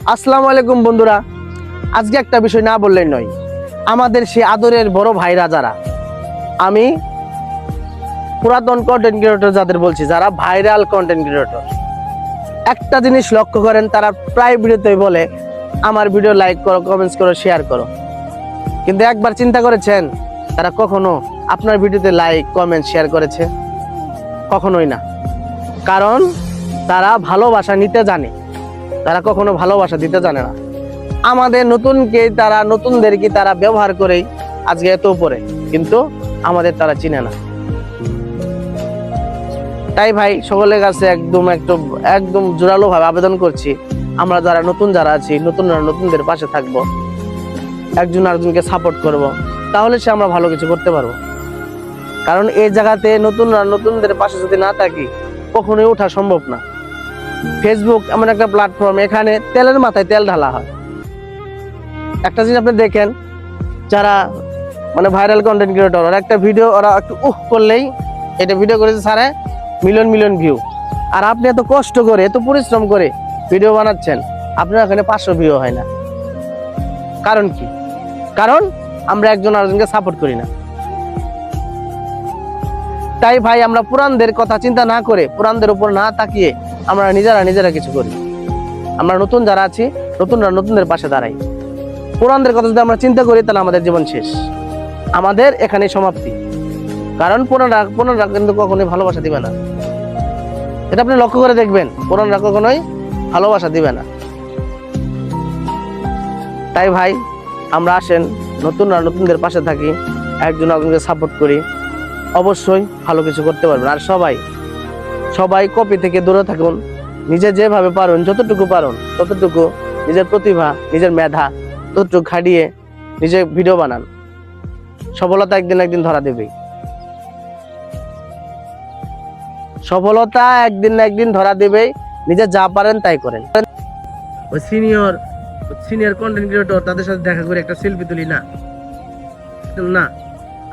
আসসালামু আলাইকুম বন্ধুরা, আজকে একটা বিষয় না বললেই নয়। আমাদের সে আদরের বড় ভাইরা যারা, আমি পুরাতন কন্টেন্ট ক্রিয়েটর যাদের বলছি, যারা ভাইরাল কন্টেন্ট ক্রিয়েটর, একটা জিনিস লক্ষ্য করেন, তারা প্রায় ভিডিওতে বলে আমার ভিডিও লাইক করো, কমেন্টস করো, শেয়ার করো। কিন্তু একবার চিন্তা করেছেন তারা কখনো আপনার ভিডিওতে লাইক কমেন্ট শেয়ার করেছে? কখনোই না। কারণ তারা ভালোবাসা নিতে জানে, তারা কখনো ভালোবাসা দিতে জানে না। আমাদের নতুনদেরকে তারা ব্যবহার করেই আজকে এত উপরে, কিন্তু আমাদের তারা চিনে না। তাই ভাই, সকলের কাছে একদম জোরালো ভাবে আবেদন করছি, আমরা যারা আছি, নতুনদের পাশে থাকবো, একজন আরেকজনকে সাপোর্ট করব, তাহলে সে আমরা ভালো কিছু করতে পারবো। কারণ এই জায়গাতে নতুনদের পাশে যদি না থাকি, কখনোই ওঠা সম্ভব না। ফেসবুক এমন একটা প্ল্যাটফর্ম, এখানে তেলের মাথায় তেল ঢালা হয়। একটা জিনিস আপনি দেখেন, যারা ভাইরাল কন্টেন্ট ক্রিয়েটর, ওরা একটা ভিডিও ওরা একটু করলেই এটা ভিডিও করেছে সারে মিলিয়ন ভিউ। আর আপনি এত কষ্ট করে, এত পরিশ্রম করে ভিডিও বানাচ্ছেন, আপনার এখানে 500 ভিউ হয় না। কারণ কি? কারণ আমরা একজন আরেকজনকে সাপোর্ট করি না। তাই ভাই, আমরা পুরানদের কথা চিন্তা না করে, পুরানদের উপর না তাকিয়ে আমরা নিজেরা কিছু করি। আমরা নতুন যারা আছি, নতুনদের পাশে দাঁড়াই। পুরানদের কথা যদি আমরা চিন্তা করি, তাহলে আমাদের জীবন শেষ, আমাদের এখানে সমাপ্তি। কারণ পুরানরা কিন্তু কখনোই ভালোবাসা দিবে না। এটা আপনি লক্ষ্য করে দেখবেন, পুরানরা কখনোই ভালোবাসা দিবে না। তাই ভাই, আমরা আসেন নতুনদের পাশে থাকি, একজন আরেকজনকে সাপোর্ট করি, অবশ্যই ভালো কিছু করতে পারবেন। আর সবাই কপি থেকে দূরে থাকুন। নিজে যেভাবে পারুন, যতটুকু পারুন ততটুকু নিজের প্রতিভা, নিজের মেধা ততটুকু খাটিয়ে নিজে ভিডিও বানান। সফলতা একদিন না একদিন ধরা দেবেই। সফলতা একদিন না একদিন ধরা দেবেই। নিজে যা পারেন তাই করেন। ওই সিনিয়র কন্টেন্ট ক্রিয়েটর, তাদের সাথে দেখা করে একটা সেলফি তুলি না।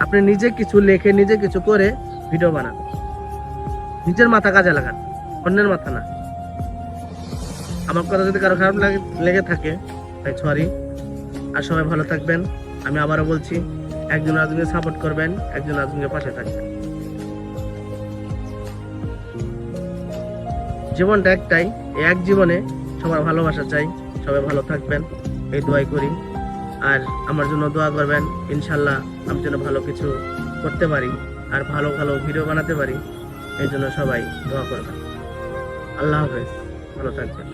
আপনি নিজে কিছু লেখে, নিজে কিছু করে ভিডিও বানান। নিজের মাথা কাজে লাগান, অন্যের মাথা না। আমার কথা যদি কারো খারাপ লেগে থাকে, তাই সরি। আর সবাই ভালো থাকবেন। আমি আবারও বলছি, একজন আরেকজনকে সাপোর্ট করবেন, একজন আরেকজনকে পাশে থাকবেন। জীবনটা একটাই, এক জীবনে সবার ভালোবাসা চাই। সবাই ভালো থাকবেন, এই দোয়াই করি। আর আমার জন্য দোয়া করবেন, ইনশাল্লাহ আমি যেন ভালো কিছু করতে পারি আর ভালো ভিডিও বানাতে পারি। এই জন্য সবাই দোয়া করবেন। আল্লাহ হাফেজ, ভালো থাকবেন।